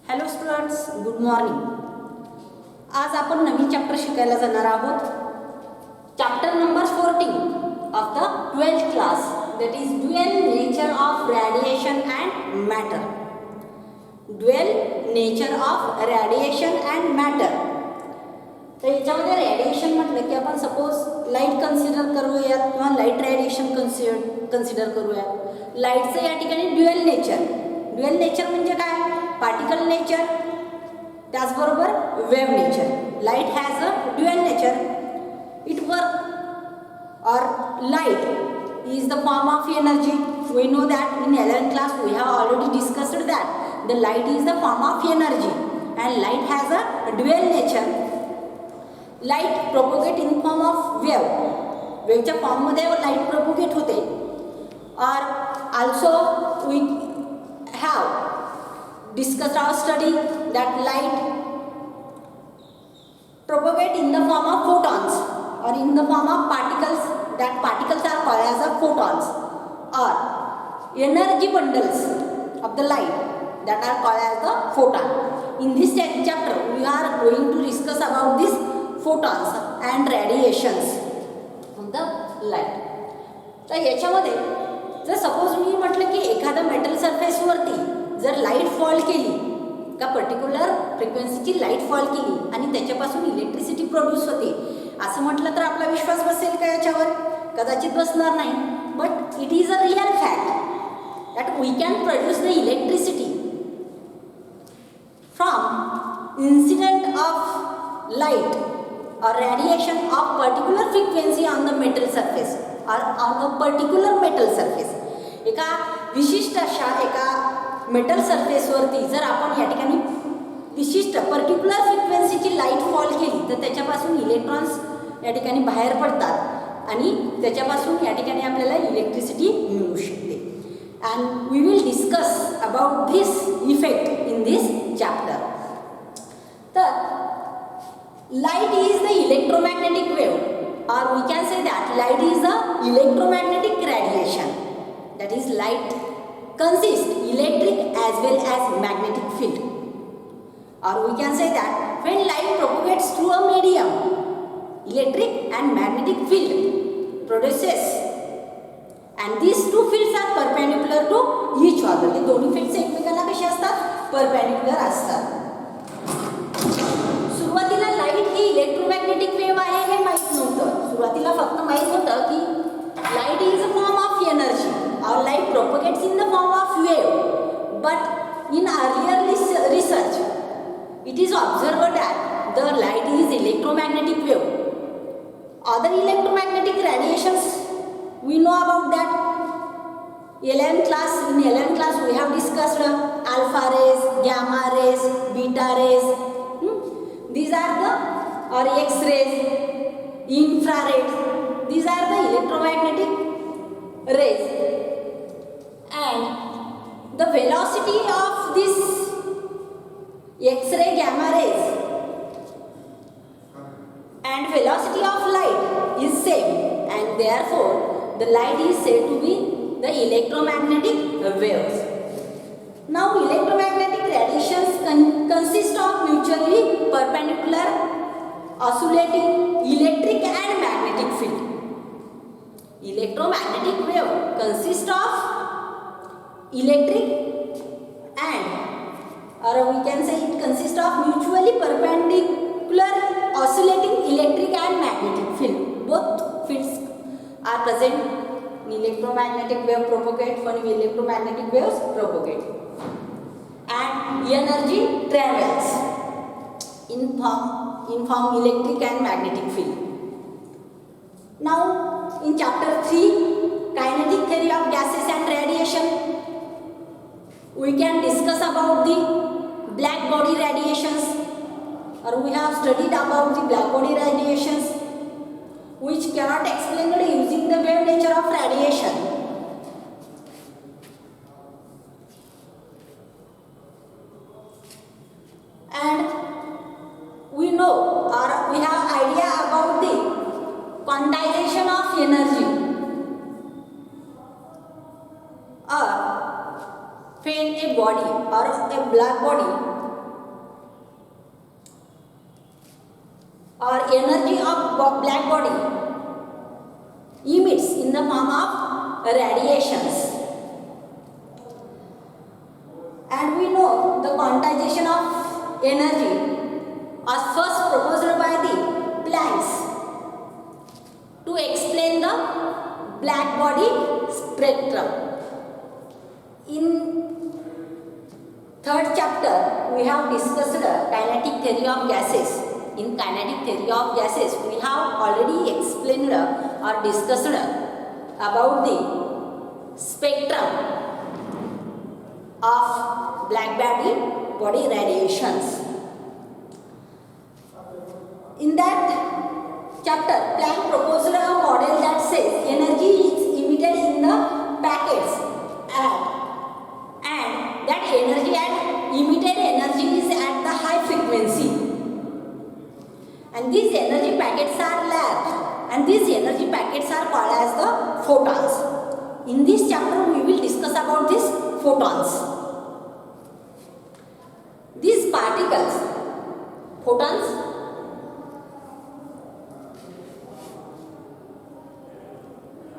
Hello students, good morning. आज आपण नवीन chapter शिकायला जाणार आहोत. Chapter number 14 of the 12th class, that is dual nature of radiation and matter. Dual nature of radiation and matter. तर याच्यामध्ये radiation म्हटलं की आपण सपोज लाईट कन्सिडर करूयात किंवा लाईट रेडिएशन कन्सिडर करूयात. लाईटचं या ठिकाणी ड्युअल नेचर म्हणजे काय? पार्टिकल नेचर, त्याचबरोबर wave nature. Light has a dual nature. It work or light is the form of energy. We know that in 11th class we have already discussed that the light is the form of energy and light has a dual nature. Light propagate in form of wave. Waveच्या form मध्ये light propagate होते. Or also we have discussed our study that light propagate in the form of photons or in the form of particles. That particles are called as a photons or energy bundles of the light that are called as the photon. In this chapter we are going to discuss about these photons and radiations of the light. तर याच्यामध्ये जर suppose मी म्हटलं की एखाद्या metal सरफेसवरती जर light fall केली, का particular फ्रिक्वेन्सीची लाईट फॉल केली आणि त्याच्यापासून इलेक्ट्रिसिटी प्रोड्यूस होते असं म्हटलं तर आपला विश्वास बसेल का याच्यावर? कदाचित बसणार नाही. But it is a real fact that we can produce the electricity from incident of light or radiation of particular frequency on the metal surface or on a particular metal surface. एका विशिष्ट अशा एका metal सरफेसवरती जर आपण या ठिकाणी विशिष्ट particular फ्रिक्वेन्सीची लाईट फॉल केली तर त्याच्यापासून इलेक्ट्रॉन्स या ठिकाणी बाहेर पडतात आणि त्याच्यापासून या ठिकाणी आपल्याला इलेक्ट्रिसिटी मिळू शकते. And we will discuss about this effect in this chapter. तर light is the electromagnetic wave or we can say that light is the electromagnetic radiation. That is, light consists electric as well as magnetic field. Or we can say that when light propagates through a medium, electric and magnetic field produces, and these two fields are perpendicular to each other. हे दोन्ही fields एकमेकांना कसे असतात? perpendicular असतात. सुरुवातीला light ही electromagnetic wave आहे हे माहीत नव्हतं. सुरुवातीला फक्त माहीत होतं की light is a form of energy और light propagates in the form of wave. But in earlier research it is observed that the light is electromagnetic wave. Other electromagnetic radiations we know about that. 11th class we have discussed alpha rays, gamma rays, beta rays. These are the or X-rays, infrared. These are the electromagnetic rays, and the velocity of this X-ray, gamma rays, and velocity of light is same, and therefore the light is said to be the electromagnetic waves. Now electromagnetic radiations consist of mutually perpendicular oscillating electric and magnetic field. Electromagnetic wave consist of electric and or we can say it consists of mutually perpendicular oscillating electric and magnetic field. Both fields are present in electromagnetic wave propagate when electromagnetic waves propagate. And energy travels in form electric and magnetic field. Now in chapter 3, kinetic theory of gases and radiation, we can discuss about the black body radiations, or we have studied about the black body radiations which cannot explain using the wave nature of radiation. And we know or we have idea about the quantization of energy. When a body or a black body or energy of black body emits in the form of radiations. And we know the quantization of energy was first proposed by the Planck to explain the black body spectrum. In third chapter we have discussed kinetic theory of gases. In kinetic theory of gases we have already explained or discussed about the spectrum of black body radiations. In that chapter, Planck proposed a model that says energy is emitted in the packets and that energy and emitted energy is at the high frequency. And these energy packets are large, and these energy packets are called as the photons. In this chapter we will discuss about these photons. These particles, photons,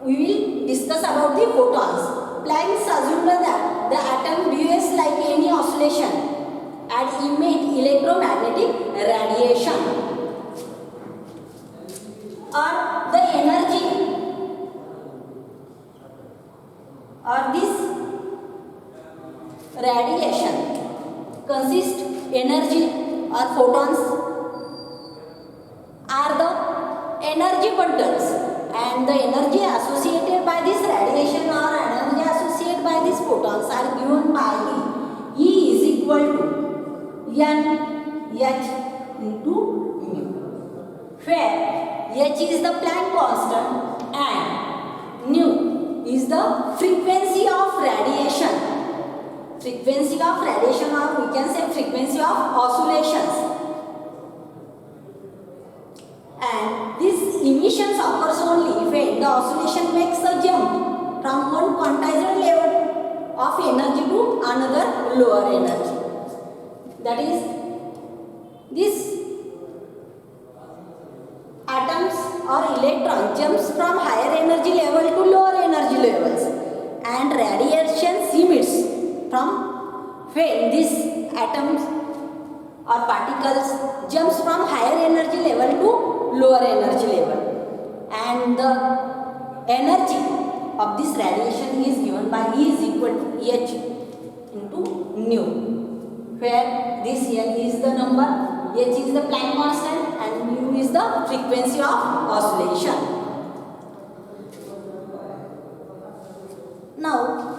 we will discuss about the photons. Planck assumed that the atom behaves like any oscillation and emit electromagnetic radiation, or the energy or this radiation consists energy or photons are the energy bundles, and the energy associated by this radiation or energy associated by these photons are given by E is equal to N H into mu, where H is the Planck constant and nu is the frequency of radiation. Frequency of radiation, or we can say frequency of oscillations. And these emissions occurs only when the oscillation makes a jump from one quantized level of energy to another lower energy. That is, this atoms or electron jumps from higher energy level to lower energy levels, and radiation emits from when these atoms or particles jumps from higher energy level to lower energy level, and the energy of this radiation is given by E is equal to H into nu, where this N is the number, H is the Planck constant, and mu is the frequency of oscillation. Now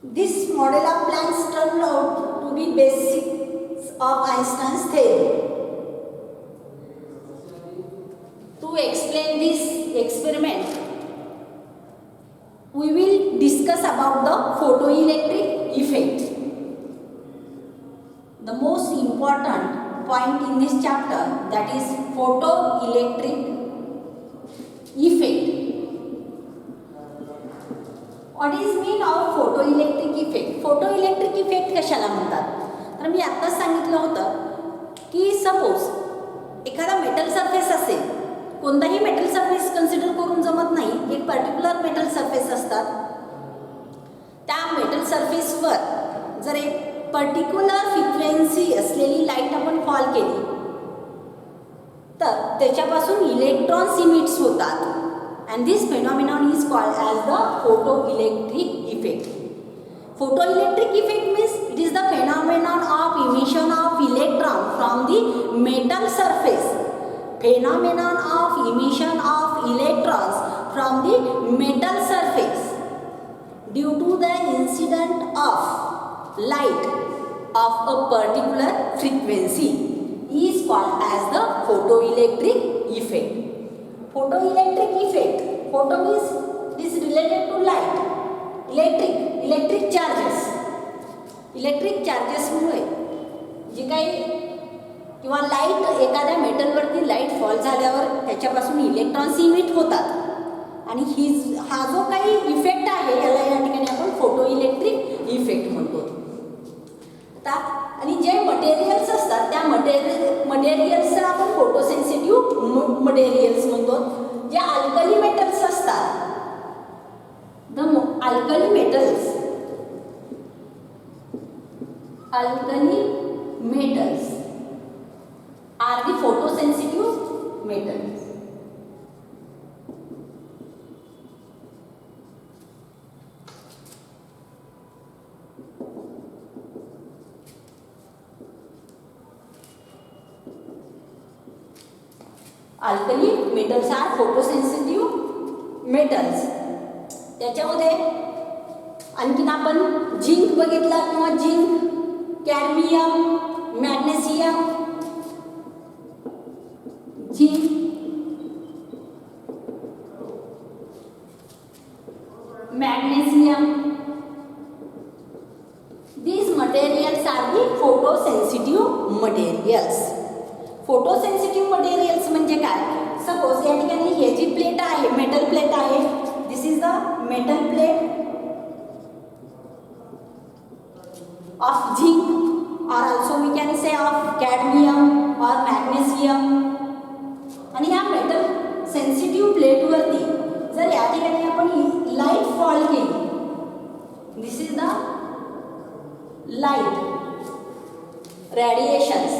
this model of Planck's turned out to be basics of Einstein's theory. To explain this experiment, we will discuss about the photoelectric effect. The most important point in this chapter, that is photoelectric effect. What is mean of photoelectric effect? Photoelectric effect कशाला म्हणतात? तर मी आत्ताच सांगितलं होतं की suppose एखादा metal surface असेल, कोणताही मेटल सरफेस कन्सिडर करून जमत नाही, एक पर्टिक्युलर मेटल सरफेस असतात. त्या मेटल सरफेसवर जर एक पर्टिक्युलर फ्रिक्वेन्सी असलेली लाईट आपण फॉल केली तर त्याच्यापासून इलेक्ट्रॉन्स इमिट्स होतात. And this phenomenon is called as the photoelectric effect. Photoelectric effect means it is the phenomenon of emission of electron from the metal surface. Phenomenon of emission of electrons from the metal surface due to the incident of light of a particular frequency is called as the photoelectric effect. Photoelectric effect. Photo means is related to light. Electric charges. Electric charges मुळे जे काही किंवा light एखाद्या मेटलवरती light fall झाल्यावर त्याच्यापासून electrons emit होतात आणि हा जो काही इफेक्ट आहे याला या ठिकाणी आपण फोटोइलेक्ट्रिक इफेक्ट म्हणतो. आता आणि जे मटेरियल्स असतात त्या मटेरियल्सला आपण फोटोसेन्सिटिव्ह मटेरियल्स म्हणतो. जे अल्कली मेटल्स असतात, the alkali metals are the photosensitive metals. Alkali metals are photosensitive metals. त्याच्यामध्ये आणखीन आपण झिंक बघितला किंवा zinc, cadmium, magnesium, zinc, magnesium, these materials are the photosensitive materials. Photosensitive materials म्हणजे काय? सपोज या ठिकाणी हे जी प्लेट आहे, मेटल प्लेट आहे, this is the metal plate of zinc और also we can say of cadmium और मॅग्नेशियम. आणि या मेटल सेन्सिटिव्ह प्लेटवरती जर या ठिकाणी आपण लाईट फॉल केली, this is the light radiations.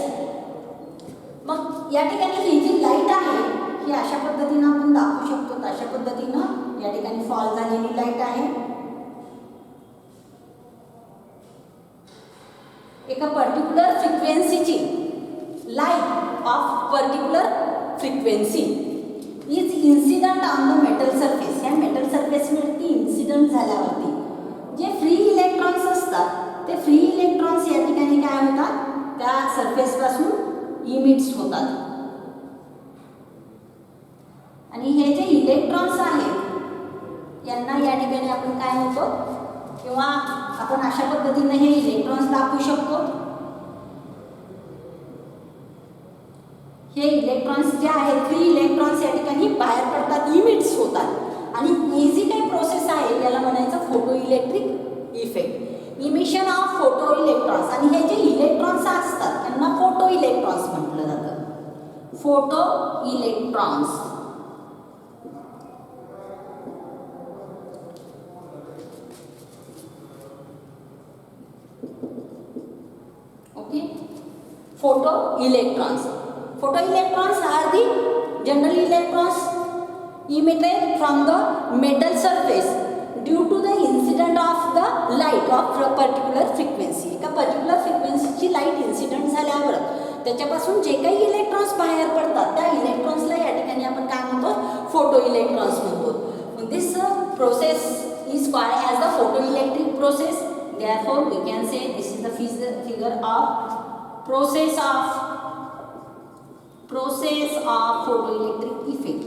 मग या ठिकाणी ही जी लाईट आहे ही अशा पद्धतीनं आपण दाखवू शकतो. अशा पद्धतीनं या ठिकाणी फॉल झालेली लाईट आहे. एका पर्टिक्युलर फ्रिक्वेन्सीची light of particular frequency is incident on the metal surface. या मेटल सरफेसवरती इन्सिडंट झाल्यावरती जे फ्री इलेक्ट्रॉन्स असतात ते फ्री इलेक्ट्रॉन्स या ठिकाणी काय होतात, त्या सरफेसपासून इमिट्स होतात. आणि हे जे इलेक्ट्रॉन्स आहेत यांना या ठिकाणी आपण काय म्हणतो, किंवा आपण अशा पद्धतीने हे इलेक्ट्रॉन्स दाखवू शकतो. हे इलेक्ट्रॉन्स जे आहेत, फ्री इलेक्ट्रॉन्स या ठिकाणी बाहेर पडतात, इमिट्स होतात. आणि ही जी काही प्रोसेस आहे याला म्हणायचं photo electric effect, emission of photo electrons. आणि हे जे इलेक्ट्रॉन्स असतात त्यांना फोटो इलेक्ट्रॉन्स म्हटलं जातं. Photo electrons. Okay, photo electrons. Photo electrons are the general electrons emitted from the metal surface due to the incident of the light of a particular frequency. एका particular फ्रिक्वेन्सीची light incident झाल्यावर त्याच्यापासून जे काही electrons बाहेर पडतात त्या इलेक्ट्रॉन्सला या ठिकाणी आपण काय म्हणतो, फोटो इलेक्ट्रॉन्स म्हणतो. This process is called as the photo electric process. Therefore we can say this is the figure of process of photoelectric effect.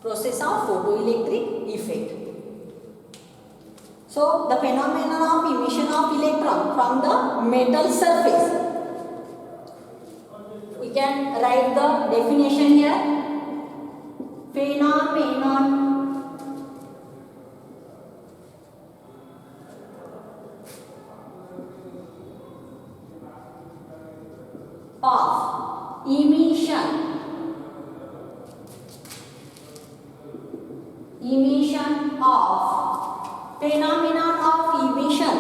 Process of photoelectric effect. So the phenomenon of emission of electron from the metal surface. We can write the definition here. Phenomenon of emission of phenomenon of emission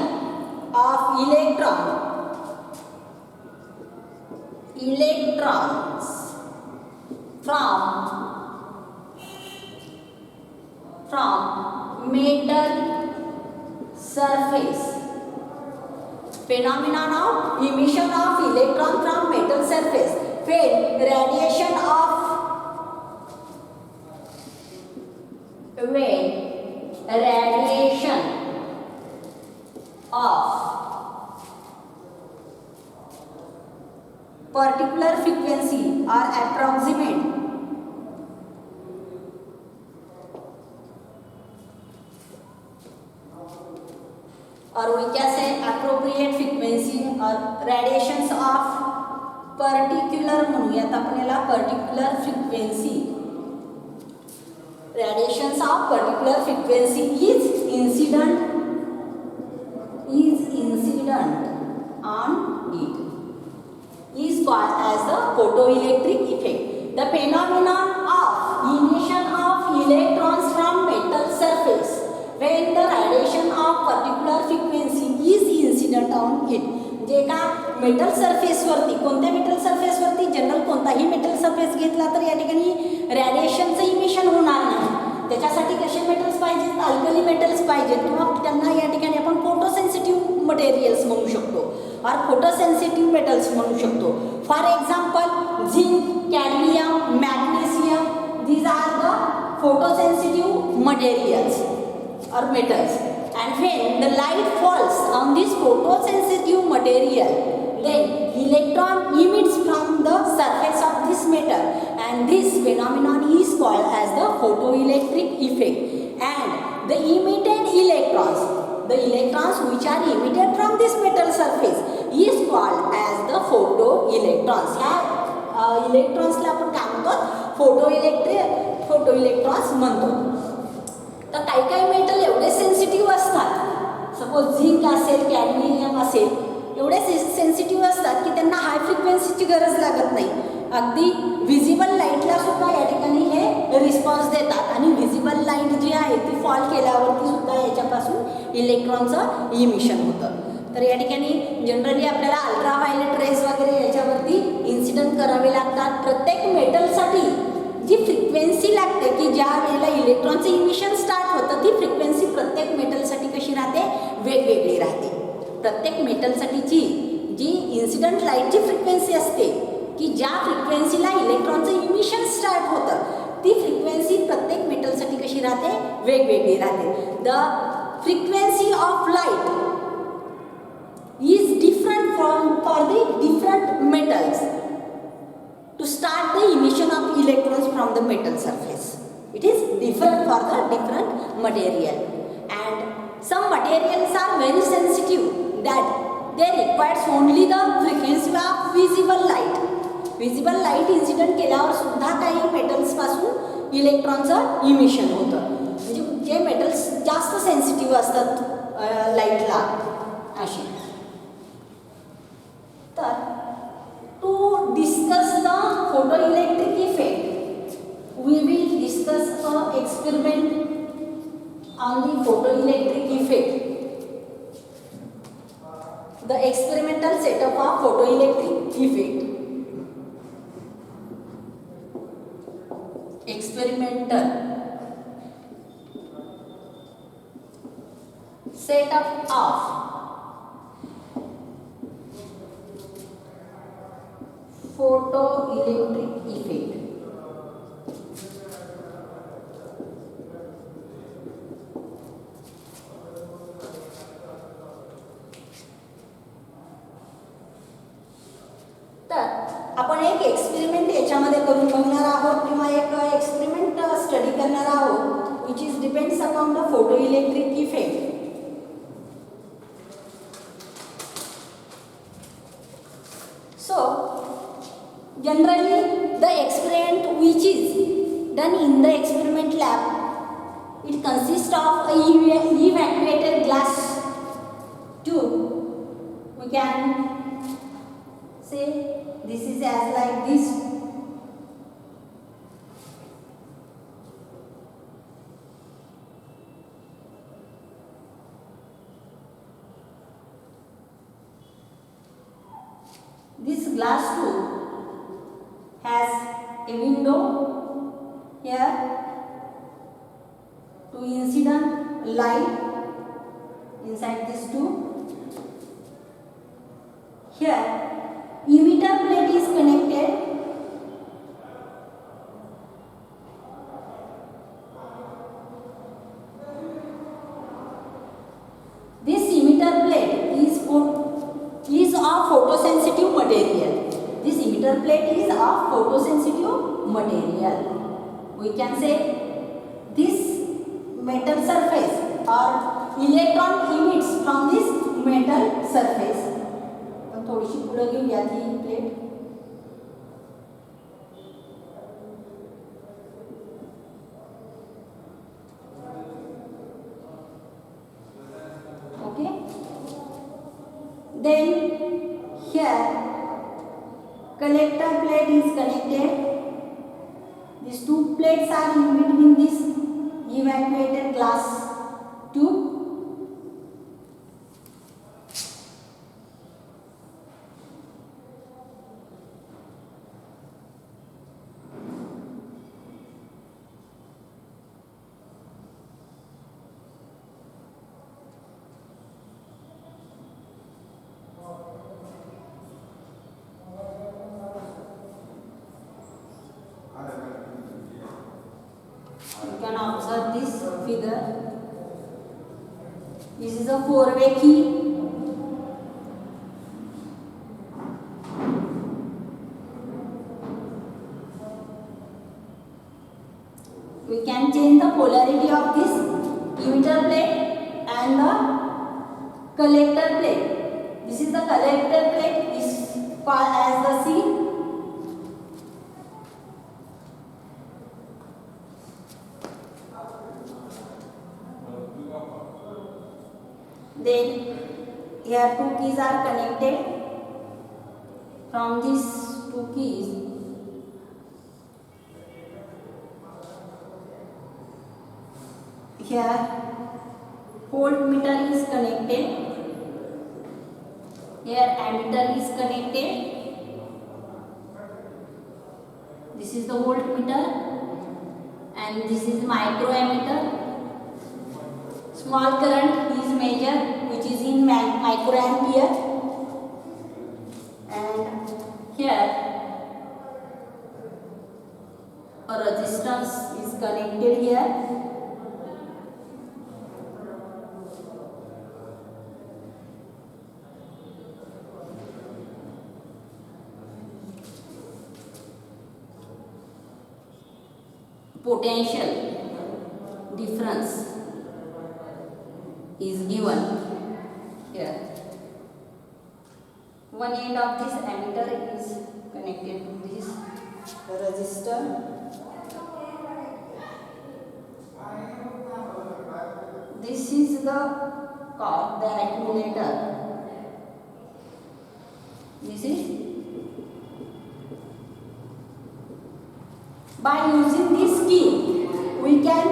of electrons from metal surface. Phenomenon of emission of electron from metal surface. When radiation of particular frequency or approximate or we can say appropriate frequency or radiations of particular म्हणूयात आपण याला particular frequency. Radiations of particular frequency is incident on it is called as the photoelectric effect. The phenomenon of emission of electrons from metal surface when the radiation of particular frequency is incident on it. जे का metal सरफेसवरती, कोणत्या metal सरफेसवरती, general कोणताही metal surface घेतला तर या ठिकाणी रॅडिएशनचं emission होणार नाही. त्याच्यासाठी कसे मेटल्स पाहिजेत, अल्कली मेटल्स पाहिजेत किंवा त्यांना या ठिकाणी आपण फोटोसेन्सिटिव्ह मटेरियल्स म्हणू शकतो और फोटोसेन्सिटिव्ह मेटल्स म्हणू शकतो. For example zinc, cadmium, magnesium, these are the photosensitive materials or metals. And when the light falls on this photosensitive material, then electron emits from the surface of this metal, and this phenomenon is called as the photoelectric effect. And the emitted electrons, the electrons which are emitted from this metal surface is called as the photoelectrons. ह्या इलेक्ट्रॉन्सला आपण काय म्हणतो, फोटोइलेक्ट्रॉन्स म्हणतो. तर काही काही metal एवढे sensitive असतात, सपोज झिंक असेल, कॅडमियम असेल, एवढे सेन्सिटिव्ह असतात की त्यांना हाय फ्रिक्वेन्सीची गरज लागत नाही. अगदी व्हिजिबल लाईटला सुद्धा या ठिकाणी हे रिस्पॉन्स देतात आणि व्हिजिबल लाईट जी आहे ती फॉल केल्यावरती सुद्धा याच्यापासून इलेक्ट्रॉनचं इमिशन होतं. तर या ठिकाणी जनरली आपल्याला अल्ट्राव्हायलेट रेज वगैरे याच्यावरती इन्सिडंट करावे लागतात. प्रत्येक मेटलसाठी जी फ्रिक्वेन्सी लागते की ज्या वेळेला इलेक्ट्रॉनचं इमिशन स्टार्ट होतं, ती फ्रिक्वेन्सी प्रत्येक मेटलसाठी कशी राहते, वेगवेगळी राहते. प्रत्येक मेटलसाठीची जी इन्सिडंट लाईटची फ्रिक्वेन्सी असते की ज्या फ्रिक्वेन्सीला इलेक्ट्रॉनचं इमिशन स्टार्ट होतं, ती फ्रिक्वेन्सी प्रत्येक मेटलसाठी कशी राहते, वेगवेगळी राहते. The frequency of light is different for the different metals to start the emission of electrons from the metal surface. It is different for the different material, and some materials are very sensitive that they requires only the frequency of visible light. Visible light incident केल्यावर सुद्धा काही metals पासून इलेक्ट्रॉनचं emission होतं. म्हणजे जे metals जास्त sensitive असतात लाईटला अशी. तर to discuss the photoelectric effect, we will discuss an experiment on the photoelectric effect. The experimental setup of photoelectric effect. Experimental setup of photoelectric effect. तर आपण एक एक्सपेरिमेंट याच्यामध्ये करून बघणार आहोत किंवा एक एक्सपेरिमेंट स्टडी करणार आहोत which is depends upon the photoelectric effect. So generally the experiment which is done in the experiment lab, it consists of a evacuated glass tube. We can say this is as like this. This glass tube has a window here to incident light inside this tube. Here emitter plate is connected. This emitter plate is of photosensitive material. This emitter plate is of photosensitive material. We can say this metal surface or electron emits from this metal surface. थोडीशी पुढे घेऊया ती plate. Then here collector plate is connected. These two plates are in between this evacuated glass tube. You can observe this figure. This is a four-way key. We can change the polarity of this emitter plate and the collector plate. This is the collector plate, is called as the C. Then here two keys are connected. From these two keys here voltmeter is connected. Here ammeter is connected. This is the voltmeter and this is microammeter. Small current is measured, which is in microampere. And here a resistance is connected here. Potential difference is given here. One end of this ammeter is connected to this resistor. This is the accumulator. This is by using this key we can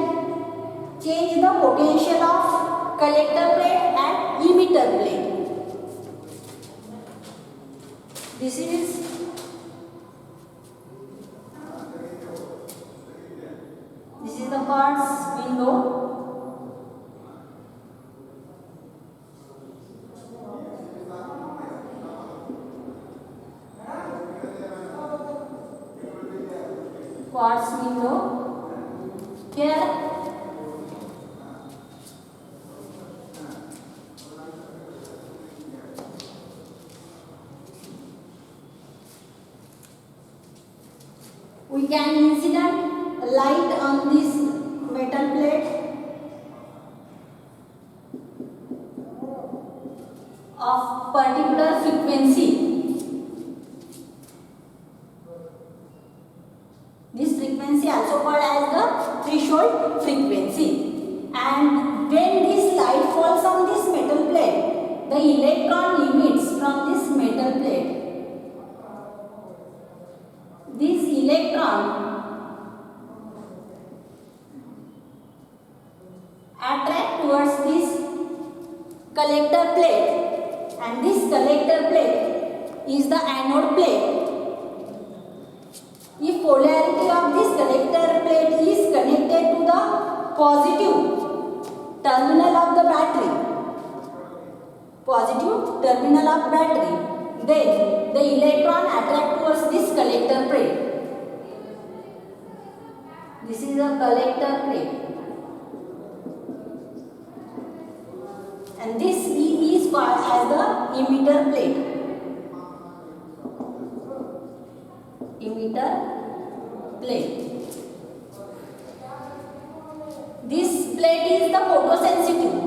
change the potential of collector plate and emitter plate. This is the quartz window. Quartz window. Here we can incident light on this metal plate of particular frequency. This frequency also called as the threshold frequency. And when this light falls on this metal plate, the electron emits from this metal plate. This electron attract towards this collector plate, and this collector plate is the anode plate. If polarity of this collector plate is connected to the positive terminal of the battery, then the electron attract towards this collector plate. This is a collector plate, and this is called as the emitter plate. Emitter plate. This plate is the photosensitive.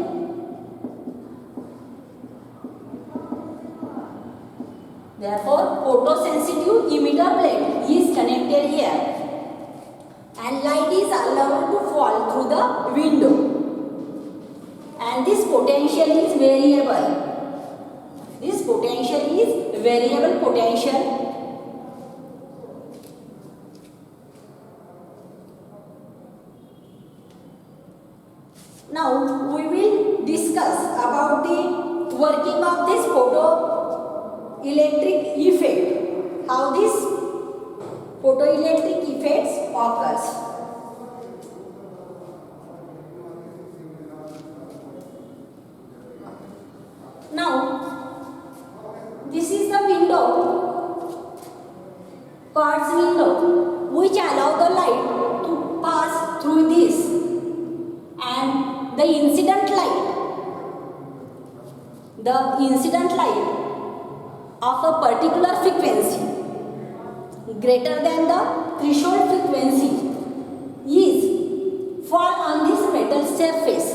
Therefore, photosensitive emitter plate is connected here, and light is allowed to fall through the window, and this potential is variable. This potential is variable potential. Now we will discuss about the working of this photoelectric effect. How this photoelectric effects occurs. Now this is the window, quartz window, which allow the light to pass through this, and the incident light of a particular frequency greater than the threshold frequency is fall on this metal surface.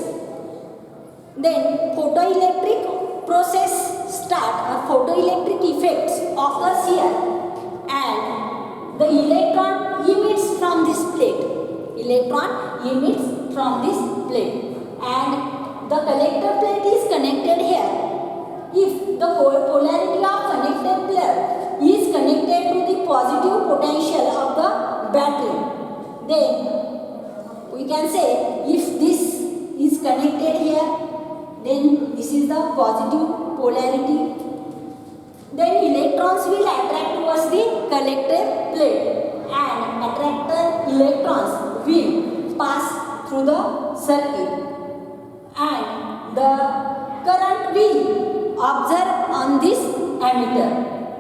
Then photoelectric process start, a photoelectric effects occurs here, and the electron emits from this plate. And the collector plate is connected here. If the polarity of connected plate is connected to the positive potential of the battery, then we can say if this is connected here, then this is the positive polarity. Then electrons will attract towards the collector plate, and attracted electrons will pass through the circuit, and the current will observe on this ammeter.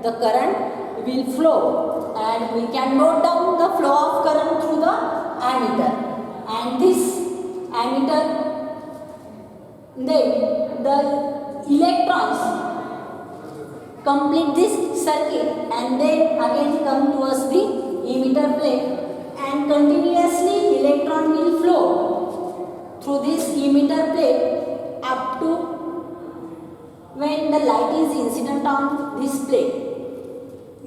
The current will flow, and we can note down the flow of current through the ammeter. And this ammeter, then the electrons complete this circuit and then again come towards the emitter plate, and continuously electron will flow through this emitter plate up to when the light is incident on this plate.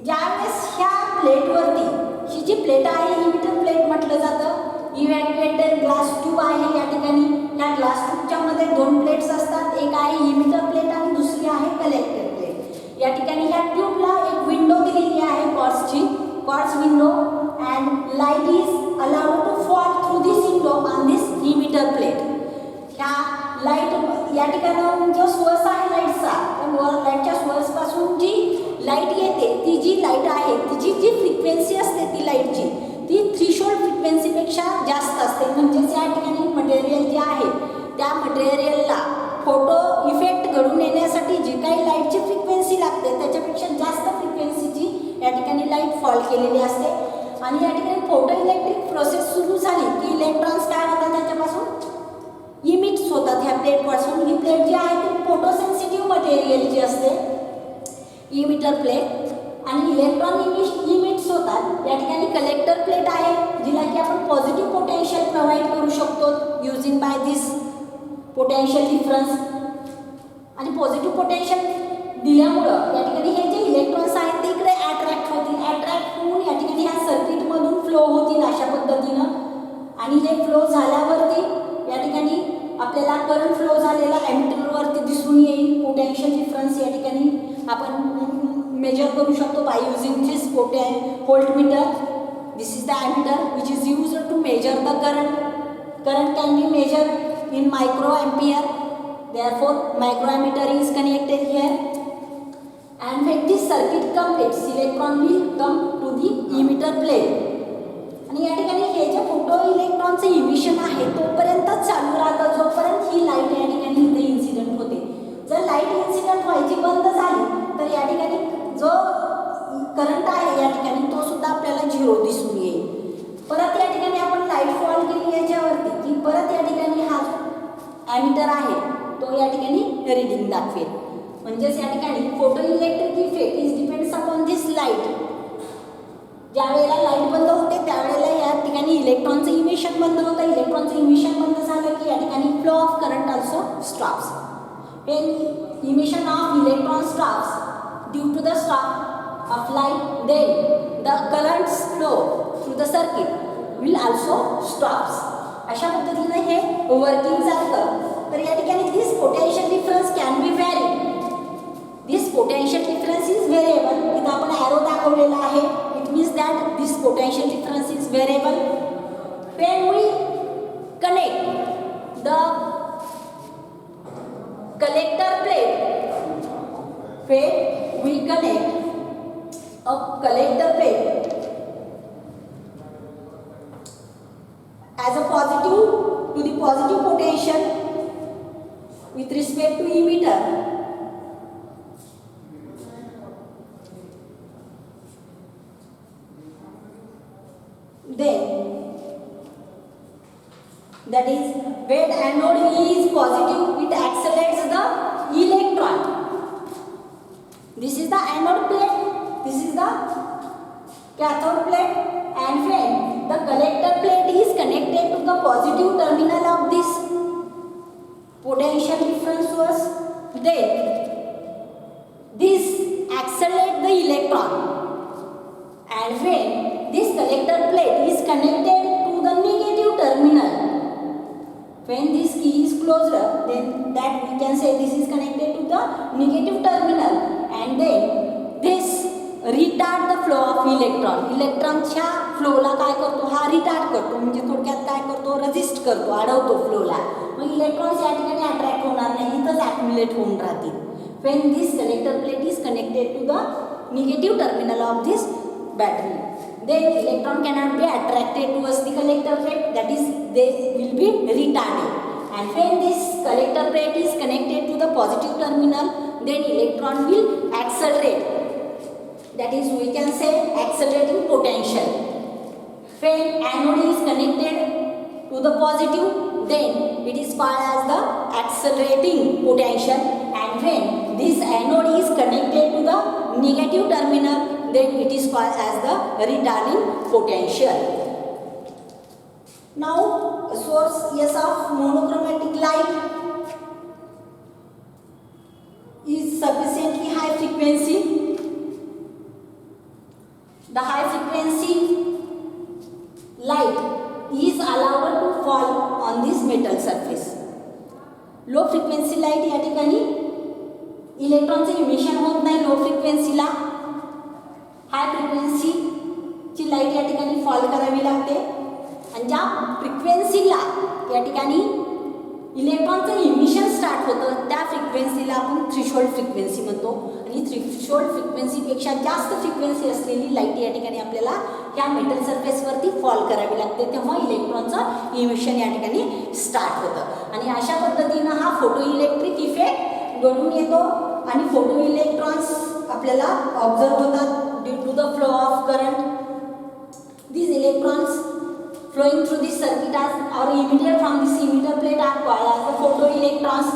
ज्यावेळेस ह्या प्लेटवरती ही जी plate आहे emitter plate म्हटलं जातं. इव्हॅक्युएटेड glass tube आहे या ठिकाणी. या glass ट्यूबच्या मध्ये दोन प्लेट्स असतात, एक आहे इमिटर प्लेट आणि दुसरी आहे कलेक्टर प्लेट. या ठिकाणी ह्या ट्यूबला एक विंडो दिलेली आहे, quartz window, and light is allowed to fall through this window on this emitter plate. ह्या लाईट या ठिकाणी जो सोर्स आहे लाईटचा, तर लाईटच्या सोर्स पासून जी लाईट येते ती जी लाईट आहे तिची जी फ्रिक्वेन्सी असते ती लाईटची ती थ्रेशोल्ड फ्रिक्वेन्सीपेक्षा जास्त असते. म्हणजेच या ठिकाणी मटेरियल जे आहे त्या मटेरियलला फोटो इफेक्ट घडून येण्यासाठी जी काही लाईटची फ्रिक्वेन्सी लागते त्याच्यापेक्षा जास्त फ्रिक्वेन्सीची या ठिकाणी लाईट फॉल केलेली असते. आणि या ठिकाणी फोटो इलेक्ट्रिक प्रोसेस सुरू झाली की इलेक्ट्रॉन्स काय होतात त्याच्यापासून इमिट्स होतात ह्या प्लेटपासून. ही प्लेट जी आहे ती फोटोसेन्सिटिव्ह मटेरियल जी असते इमिटर प्लेट, आणि इलेक्ट्रॉन इमिट्स होतात. या ठिकाणी कलेक्टर प्लेट आहे जिला की आपण पॉझिटिव्ह पोटेन्शियल प्रोव्हाइड करू शकतो using by this potential difference. आणि पॉझिटिव्ह पोटेन्शियल दिल्यामुळं या ठिकाणी हे जे इलेक्ट्रॉन्स आहेत ते इकडे अट्रॅक्ट होतील, अट्रॅक्ट होऊन या ठिकाणी ह्या सर्किटमधून फ्लो होतील अशा पद्धतीनं. आणि हे फ्लो झाल्यावरती या ठिकाणी आपल्याला करंट फ्लो झालेला ॲमीटरवरती दिसून येईल. पोटेन्शियल डिफरन्स या ठिकाणी आपण मेजर करू शकतो by using this voltmeter. This is the ammeter which is used to measure the current. Current can be measured in microampere. Therefore, microammeter is connected here. And when this circuit completes, electron will come to the emitter plate. आणि या ठिकाणी हे जे photo इलेक्ट्रॉनचे emission आहे तोपर्यंत चालू राहतं जोपर्यंत ही light या ठिकाणी इथे इन्सिडेंट होते. जर लाईट इन्सिडेंट व्हायची बंद झाली तर या ठिकाणी जो करंट आहे या ठिकाणी तो सुद्धा आपल्याला झिरो दिसून येईल. परत या ठिकाणी आपण लाईट फॉल केली याच्यावरती की परत या ठिकाणी हा ॲमीटर आहे तो या ठिकाणी रीडिंग दाखवेल. म्हणजेच या ठिकाणी photo electric effect is depends upon this light. ज्या वेळेला लाईट बंद होते त्यावेळेला या ठिकाणी इलेक्ट्रॉनचं इमिशन बंद होतं. इलेक्ट्रॉनचं इमिशन बंद झालं की या ठिकाणी flow of current also stops. When emission of electron stops due to the stop of light then the currents flow through the circuit will also stops. अशा पद्धतीने हे वर्किंग चालतं. तर या ठिकाणी this potential difference can be vary. This collector plate, where we connect a collector plate as a positive to the positive potential with respect to emitter. Then that is when anode is positive, it accelerates the electron. This is the anode plate, this is the cathode plate, and when the collector plate is connected to the positive terminal of this potential difference source, then this accelerates the electron. And when this collector plate is connected to the negative terminal, when this key is closed up, then that we can say this is connected to the negative terminal, and then this retard the flow of electron. इलेक्ट्रॉनच्या फ्लोला काय करतो, हा retard करतो, म्हणजे थोडक्यात काय करतो, resist करतो, अडवतो फ्लोला. मग इलेक्ट्रॉन्स या ठिकाणी अट्रॅक्ट होणार नाही, इथंच ॲक्युमुलेट होऊन राहतील. when this collector plate is connected to the negative terminal of this battery, then electron cannot be attracted towards the collector plate, that is they will be retarded. And when this collector plate is connected to the positive terminal, then electron will accelerate, that is we can say accelerating potential. When anode is connected to the positive, then it is called as the accelerating potential, and when this anode is connected to the negative terminal, then it is called as the retarding potential. Now a source S of monochromatic light is sufficiently high frequency. The high frequency light is allowed to fall on this metal surface. Low frequency light या ठिकाणी इलेक्ट्रॉनचे emission होत नाही लो फ्रिक्वेन्सीला. हाय फ्रिक्वेन्सीची light या ठिकाणी fall करावी लागते, आणि ज्या फ्रिक्वेन्सीला या ठिकाणी इलेक्ट्रॉनचं इमिशन स्टार्ट होतं त्या फ्रिक्वेन्सीला आपण थ्रेशोल्ड फ्रिक्वेन्सी म्हणतो. आणि थ्रेशोल्ड फ्रिक्वेन्सीपेक्षा जास्त फ्रिक्वेन्सी असलेली लाईट या ठिकाणी आपल्याला ह्या मेटल सरफेसवरती फॉल करावी लागते, तेव्हा इलेक्ट्रॉनचं इमिशन या ठिकाणी स्टार्ट होतं. आणि अशा पद्धतीनं हा फोटो इलेक्ट्रिक इफेक्ट घडून येतो, आणि फोटो इलेक्ट्रॉन्स आपल्याला ऑब्झर्व होतात due to the flow of current. these electrons flowing through this circuit as or emitted from this emitter plate are called as the photoelectrons.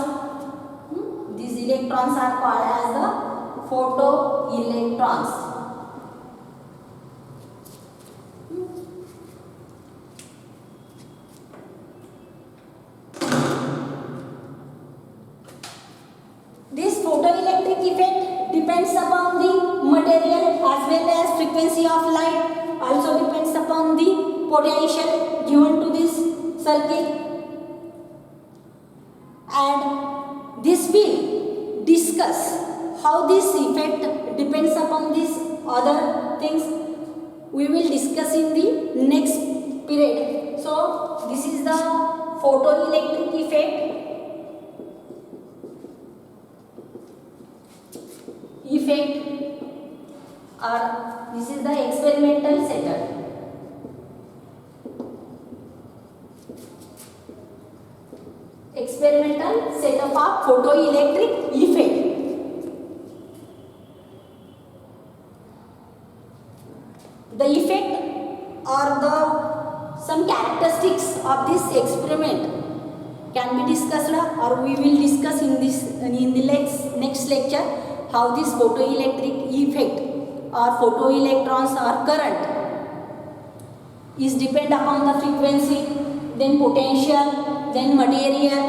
These electrons are called as the photoelectrons. This photoelectric effect depends upon the material as well as frequency of light, also depends upon the potential given to this circuit, and this will discuss how this effect depends upon these other things. We will discuss in the next period. So this is the photoelectric effect. Or this is the experimental setup. Experimental setup of photoelectric effect. The effect or the some characteristics of this experiment can be discussed, or we will discuss in the next lecture how this photoelectric effect or photoelectrons or current is depend upon the frequency, then potential, then material.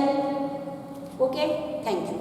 Okay, thank you.